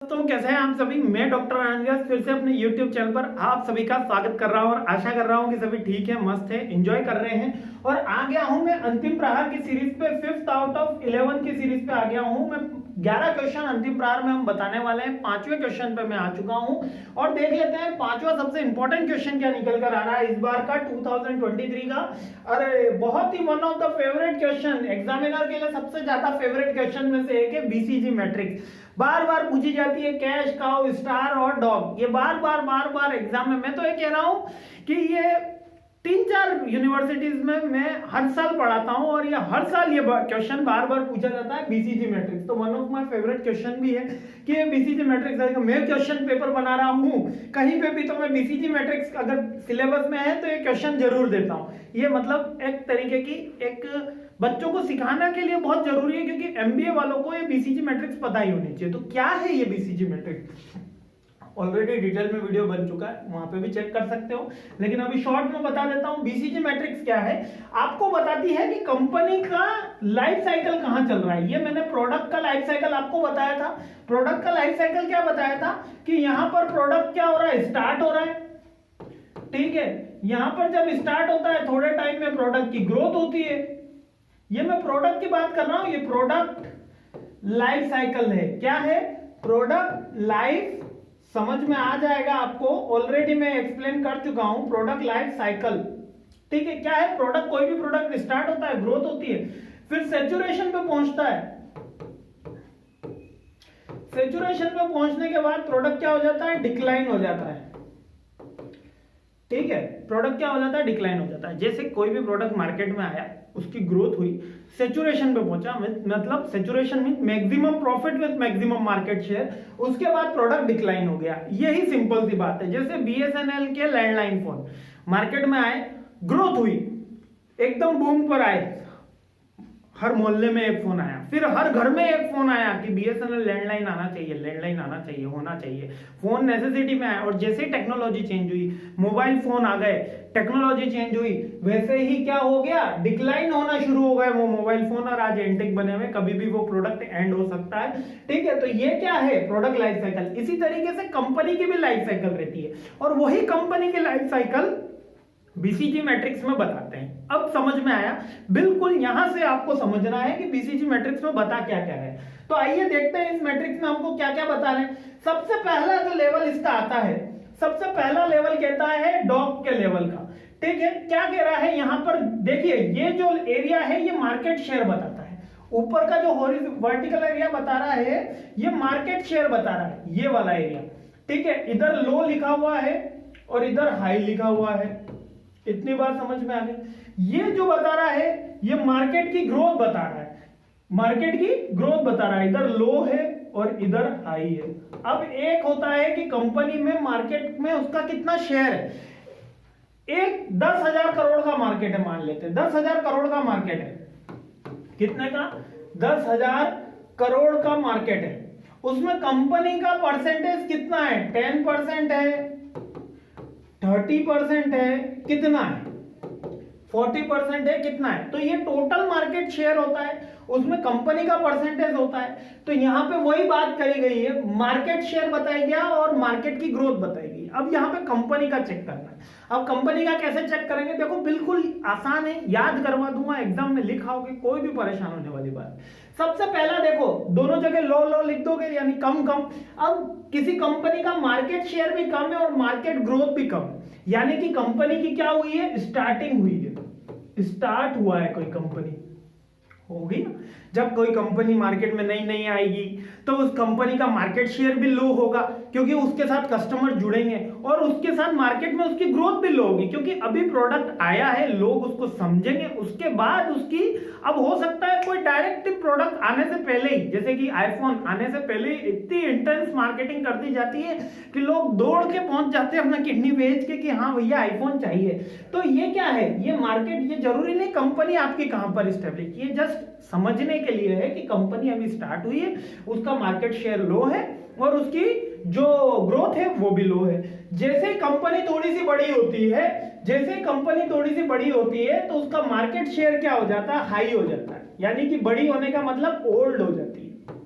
दोस्तों कैसे हैं आप सभी। मैं डॉक्टर आनंद व्यास फिर से अपने YouTube चैनल पर आप सभी का स्वागत कर रहा हूं और आशा कर रहा हूं कि सभी ठीक है, मस्त है, एंजॉय कर रहे हैं। और आ गया हूं मैं अंतिम प्रहार की सीरीज पे, 5th आउट ऑफ 11 की सीरीज पे आ गया हूं मैं। 11 क्वेश्चन अंतिम प्रहार में हम बताने वाले हैं। 5वें क्वेश्चन पे मैं आ चुका हूं और देख लेते हैं 5वां सबसे इंपॉर्टेंट क्वेश्चन क्या निकल कर आ रहा है इस बार का 2023 का। अरे बहुत ही one of the favourite question, examiner के लिए सबसे ज्यादा फेवरेट क्वेश्चन में से एक है बीसीजी मैट्रिक्स। बार बार पूछी जाती है, कैश, काउ, स्टार और डॉग। ये बार बार एग्जाम में, मैं तो ये कह रहा हूं कि ये 3-4 यूनिवर्सिटीज में मैं हर साल पढ़ाता हूं और ये हर साल ये क्वेश्चन बार बार पूछा जाता है, बीसीजी मैट्रिक्स। तो one of my favourite question भी है कि ये बीसीजी मैट्रिक्स मैं क्वेश्चन पेपर बना रहा हूं कहीं पे भी, तो मैं बीसीजी मैट्रिक्स अगर सिलेबस में है तो ये क्वेश्चन जरूर देता हूं। ये मतलब एक तरीके की एक बच्चों को सिखाने के लिए बहुत जरूरी है, क्योंकि एमबीए वालों को ये बीसीजी मैट्रिक्स पता ही होनी चाहिए। तो क्या है ये बीसीजी मैट्रिक्स? ऑलरेडी डिटेल में वीडियो बन चुका है, वहां पे भी चेक कर सकते हो, लेकिन अभी शॉर्ट में बता देता हूं। बीसीजी मैट्रिक्स क्या है, आपको बताती है कि कंपनी का लाइफ साइकिल कहां चल रहा है। ये मैंने प्रोडक्ट का लाइफ साइकिल आपको बताया था। प्रोडक्ट का लाइफ साइकिल क्या बताया था कि यहां पर प्रोडक्ट क्या हो रहा है, स्टार्ट हो रहा है, ठीक है। यहां पर जब स्टार्ट होता है थोड़े टाइम में प्रोडक्ट की ग्रोथ होती है। ये मैं प्रोडक्ट की बात कर रहा हूं, ये प्रोडक्ट लाइफ साइकिल है। क्या है? प्रोडक्ट लाइफ, समझ में आ जाएगा आपको, ऑलरेडी मैं एक्सप्लेन कर चुका हूं प्रोडक्ट लाइफ साइकिल, ठीक है। क्या है? प्रोडक्ट, कोई भी प्रोडक्ट स्टार्ट होता है, ग्रोथ होती है, फिर सैचुरेशन पे पहुंचता है। सैचुरेशन पे पहुंचने के बाद प्रोडक्ट क्या हो जाता है, डिक्लाइन हो जाता है, ठीक है। प्रोडक्ट क्या हो जाता है, डिक्लाइन हो जाता है। जैसे कोई भी प्रोडक्ट मार्केट में आया, उसकी ग्रोथ हुई, सैचुरेशन पे पहुंचा, मतलब saturation mean maximum profit with maximum market share, उसके बाद प्रोडक्ट डिक्लाइन हो गया। यही सिंपल सी बात है। जैसे बीएसएनएल के लैंडलाइन फोन मार्केट में आए, ग्रोथ हुई, एकदम बूम पर आए, हर मोहल्ले में एक फोन आया, फिर हर घर में एक फोन आया कि बीएसएनएल लैंडलाइन आना चाहिए, लैंडलाइन आना चाहिए, होना चाहिए। फोन नेसेसिटी में आया, और जैसे ही टेक्नोलॉजी चेंज हुई, मोबाइल फोन आ गए, टेक्नोलॉजी चेंज हुई, वैसे ही क्या हो गया, डिक्लाइन होना शुरू हो गए वो मोबाइल फोन, और आज एंटिक बने हुए, कभी भी वो प्रोडक्ट एंड हो सकता है, ठीक है। तो ये क्या है, प्रोडक्ट लाइफ साइकिल। इसी तरीके से कंपनी की भी लाइफ साइकिल रहती है, और वही कंपनी की लाइफ साइकिल बीसीजी मैट्रिक्स में बताते हैं। अब समझ में आया? बिल्कुल यहां से आपको समझना है कि बीसीजी मैट्रिक्स में बता क्या क्या है। तो आइए देखते हैं इस मैट्रिक्स में हमको क्या क्या बता रहे हैं। सबसे पहला जो लेवल इसका आता है, सबसे पहला लेवल कहता है डॉग के लेवल का, ठीक है। क्या कह रहा है यहां पर, देखिए ये जो एरिया है ये मार्केट शेयर बताता है। ऊपर का जो वर्टिकल एरिया बता रहा है ये मार्केट शेयर बता रहा है, ये वाला एरिया, ठीक है। इधर लो लिखा हुआ है और इधर हाई लिखा हुआ है। इतनी बात समझ में आ गई। ये जो बता रहा है ये मार्केट की ग्रोथ बता रहा है, मार्केट की ग्रोथ बता रहा है। इधर लो है और इधर हाई है। अब एक होता है कि कंपनी में, मार्केट में उसका कितना शेयर है। एक 10,000 करोड़ का मार्केट है, मान लेते हैं 10,000 करोड़ का मार्केट है। कितने का? 10,000 करोड़ का मार्केट है। उसमें कंपनी का परसेंटेज कितना है? 10% है, 30% है, कितना है? 40% है, कितना है? तो ये टोटल मार्केट शेयर होता है, उसमें कंपनी का परसेंटेज होता है। तो यहां पे वही बात करी गई है, मार्केट शेयर बताया गया और मार्केट की ग्रोथ बताई गई। अब यहां पे कंपनी का चेक करना है। अब कंपनी का कैसे चेक करेंगे? देखो बिल्कुल आसान है, याद करवा दूंगा, एग्जाम में लिखाओगे, कोई भी परेशान होने वाली बात। सबसे पहला देखो, दोनों जगह लो लो लिख दोगे, यानी कम कम। अब किसी कंपनी का मार्केट शेयर भी कम है और मार्केट ग्रोथ भी कम है, यानी कि कंपनी की क्या हुई है, स्टार्टिंग हुई है, स्टार्ट हुआ है कोई कंपनी, होगी ना। जब कोई कंपनी मार्केट में नई नई आएगी तो उस कंपनी का मार्केट शेयर भी लो होगा, क्योंकि उसके साथ कस्टमर जुड़ेंगे, और उसके साथ मार्केट में उसकी ग्रोथ भी लो होगी, क्योंकि अभी प्रोडक्ट आया है, लोग उसको समझेंगे, उसके बाद उसकी, अब हो सकता है कोई डायरेक्ट प्रोडक्ट आने से पहले ही, जैसे कि आईफोन आने से पहले ही इतनी इंटेंस मार्केटिंग कर दी जाती है कि लोग दौड़ के पहुंच जाते हैं अपना किडनी बेच के कि हाँ भैया आईफोन चाहिए। तो ये क्या है, ये मार्केट, ये जरूरी नहीं कंपनी आपकी कहां पर स्टेब्लिश, ये जस्ट समझने के लिए है कि कंपनी अभी स्टार्ट हुई है, उसका मार्केट शेयर लो है और उसकी जो ग्रोथ है वो भी लो है। जैसे कंपनी थोड़ी सी बड़ी होती है, जैसे कंपनी थोड़ी सी बड़ी होती है तो उसका मार्केट शेयर क्या हो जाता है, हाई हो जाता है, यानी कि बड़ी होने का मतलब ओल्ड हो जाती है।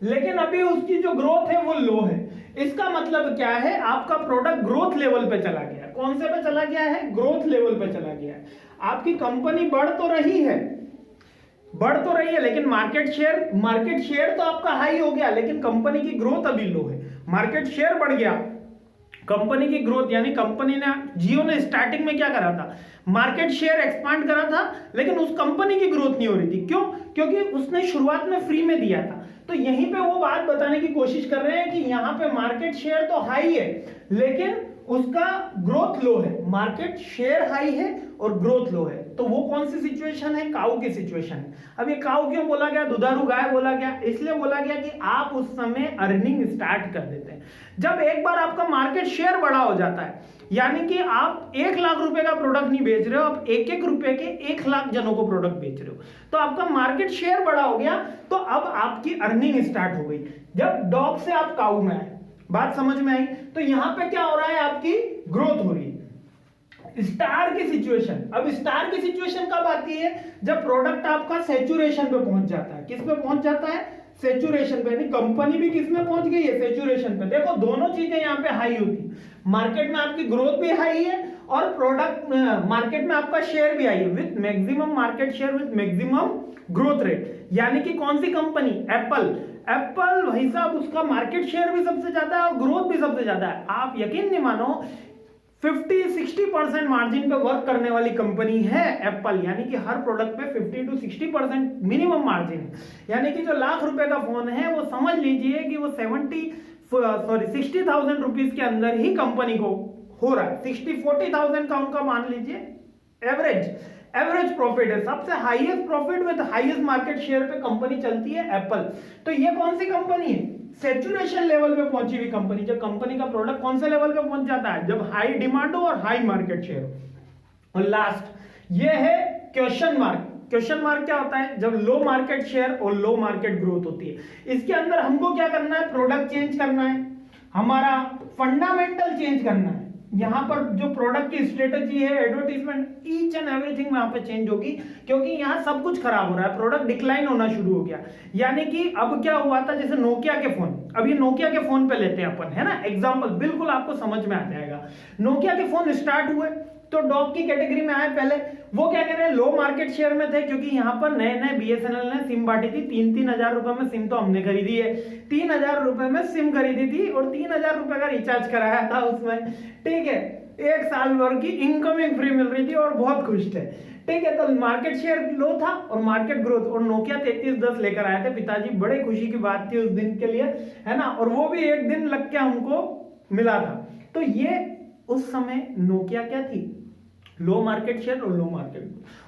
लेकिन अभी उसकी जो ग्रोथ है वो लो है। इसका मतलब क्या है, आपका प्रोडक्ट ग्रोथ लेवल पे चला गया। कौन से पे चला गया है, ग्रोथ लेवल पे चला गया है। आपकी कंपनी बढ़ तो रही है, लेकिन मार्केट शेयर तो आपका हाई हो गया, लेकिन कंपनी की ग्रोथ अभी लो है। मार्केट शेयर बढ़ गया, कंपनी की ग्रोथ, यानी कंपनी ने, जियो ने स्टार्टिंग में क्या करा था, मार्केट शेयर एक्सपांड करा था, लेकिन उस कंपनी की ग्रोथ नहीं हो रही थी। क्यों? क्योंकि उसने शुरुआत में फ्री में दिया था। तो यहीं पे वो बात बताने की कोशिश कर रहे हैं कि यहाँ पे मार्केट शेयर तो हाई है, लेकिन उसका ग्रोथ लो है। मार्केट शेयर हाई है और ग्रोथ लो है, तो वो कौन सी सिचुएशन है, काऊ की सिचुएशन है। अब ये काऊ क्यों बोला गया, दुधारू गाय बोला गया? इसलिए बोला गया कि आप उस समय अर्निंग स्टार्ट कर देते हैं जब एक बार आपका मार्केट शेयर बड़ा हो जाता है। यानी कि आप 1 लाख रुपए का प्रोडक्ट नहीं बेच रहे हो, आप 1-1 रुपए के 1 लाख जनों को प्रोडक्ट बेच रहे हो, तो आपका मार्केट शेयर बड़ा हो गया, तो अब आपकी अर्निंग स्टार्ट हो गई। जब डॉग से आप काऊ में आए, बात समझ में आई? तो यहां पे क्या हो रहा है, आपकी ग्रोथ हो रही है। स्टार की सिचुएशन, अब स्टार की सिचुएशन कब आती है, जब प्रोडक्ट आपका सैचुरेशन पे पहुंच जाता है। किस पे पहुंच जाता है, सैचुरेशन पे। यानी कंपनी भी किस में पहुंच गई है, सैचुरेशन पे। देखो दोनों चीजें यहाँ पे हाई होती, मार्केट में आपकी ग्रोथ भी हाई है और प्रोडक्ट मार्केट में आपका शेयर भी हाई है, with maximum market share with maximum growth rate. यानी कि कौन सी कंपनी, एप्पल भाई साहब, उसका मार्केट शेयर भी सबसे ज्यादा है और ग्रोथ भी सबसे ज्यादा है। आप यकीन नहीं मानो, 50-60% मार्जिन पे वर्क करने वाली कंपनी है एप्पल। यानी कि हर प्रोडक्ट पे 50-60% मिनिमम मार्जिन है। यानी कि जो लाख रुपए का फोन है वो समझ लीजिए कि वो 60,000 रुपीज के अंदर ही कंपनी को हो रहा है। 60-40,000 का उनका मान लीजिए एवरेज प्रॉफिट है। सबसे highest profit with highest market share पे कंपनी चलती है एप्पल। तो ये कौन सी कंपनी है, सैचुरेशन लेवल पे पहुंची हुई कंपनी। जब कंपनी का प्रोडक्ट कौन से लेवल पे पहुंच जाता है, जब हाई डिमांड हो और हाई मार्केट शेयर हो। और लास्ट ये है क्वेश्चन मार्क। क्वेश्चन मार्क क्या होता है, जब लो मार्केट शेयर और लो मार्केट ग्रोथ होती है। इसके अंदर हमको क्या करना है, प्रोडक्ट चेंज करना है, हमारा फंडामेंटल चेंज करना है। यहां पर जो प्रोडक्ट की स्ट्रेटेजी है, एडवर्टीजमेंट, ईच एंड एवरीथिंग वहां पे चेंज होगी, क्योंकि यहां सब कुछ खराब हो रहा है, प्रोडक्ट डिक्लाइन होना शुरू हो गया। यानी कि अब क्या हुआ था, जैसे नोकिया के फोन, अभी नोकिया के फोन पे लेते हैं अपन, है ना, एग्जांपल, बिल्कुल आपको समझ में आ जाएगा। नोकिया के फोन स्टार्ट हुए तो डॉग की कैटेगरी में आए। पहले वो क्या कह रहे हैं, लो मार्केट शेयर में थे, क्योंकि यहाँ पर नए बीएसएनएल ने सिम बांटी थी। 3-3 हजार रुपए में सिम तो हमने खरीदी है, 3 हजार रुपए में सिम खरीदी थी और 3 हजार रुपए का रिचार्ज कराया था उसमें, ठीक है। 1 साल भर की इनकमिंग फ्री मिल रही थी और बहुत खुश थे, ठीक है। तो मार्केट शेयर लो था और मार्केट ग्रोथ, और नोकिया 3310 लेकर आए थे पिताजी, बड़े खुशी की बात थी उस दिन के लिए, है ना। और वो भी एक दिन लग के हमको मिला था। तो ये उस समय नोकिया क्या थी, लो मार्केट शेयर और लो मार्केट।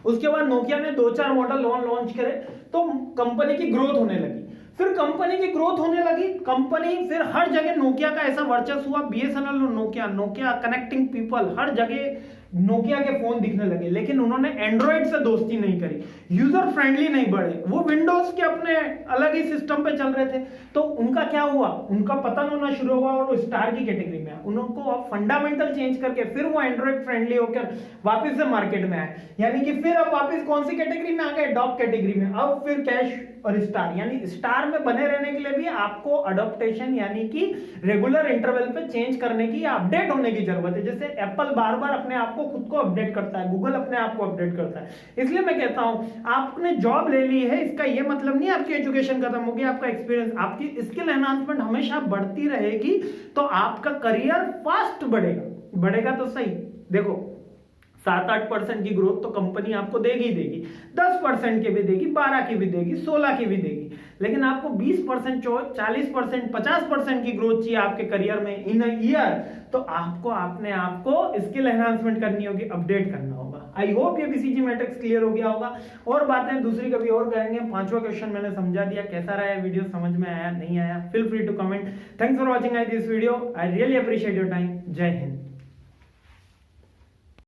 उसके बाद नोकिया ने 2-4 मॉडल लॉन्च करे तो कंपनी की ग्रोथ होने लगी। फिर कंपनी की ग्रोथ होने लगी, कंपनी फिर हर जगह नोकिया का ऐसा वर्चस्व हुआ, बीएसएनएल और नोकिया कनेक्टिंग पीपल, हर जगह नोकिया के फोन दिखने लगे। लेकिन उन्होंने एंड्रॉइड से दोस्ती नहीं करी, यूजर फ्रेंडली नहीं बढ़े, वो विंडोज के अपने अलग ही सिस्टम पे चल रहे थे। तो उनका क्या हुआ, उनका पतन होना शुरू हुआ और वो स्टार की कैटेगरी में आए। उनको अब फंडामेंटल चेंज करके फिर वो एंड्रॉइड फ्रेंडली होकर वापस से मार्केट में आए। यानी कि फिर अब वापस कौन सी कैटेगरी में आ गए, डॉग कैटेगरी में। अब फिर कैश और स्टार, यानी स्टार में बने रहने के लिए भी आपको अडॉप्टेशन, यानी कि रेगुलर इंटरवल पे चेंज करने की, अपडेट होने की जरूरत है। जैसे एप्पल बार बार अपने आप को खुद को अपडेट करता है, गूगल अपने आप को अपडेट करता है। इसलिए मैं कहता हूं, आपने जॉब ले ली है, इसका ये मतलब नहीं आपकी एजुकेशन खत्म होगी, आपका एक्सपीरियंस, आपकी स्किल एनहांसमेंट हमेशा बढ़ती रहेगी, तो आपका करियर फास्ट बढ़ेगा तो सही। देखो 7-8% की ग्रोथ तो कंपनी आपको देगी, 10% की भी देगी, 12 की भी देगी, 16 की भी देगी, लेकिन आपको 20%, 40%, 50% की ग्रोथ चाहिए आपके करियर में इन अ ईयर, तो आपको अपने आप को स्किल एनहांसमेंट करनी होगी, अपडेट करना होगा। आई होप ये बीसीजी मैट्रिक्स क्लियर हो गया होगा। और बातें दूसरी कभी और करेंगे। 5वां क्वेश्चन मैंने समझा दिया। कैसा रहा वीडियो, समझ में आया, नहीं आया, feel free to comment. Thanks for watching this video. I really appreciate your time. जय हिंद।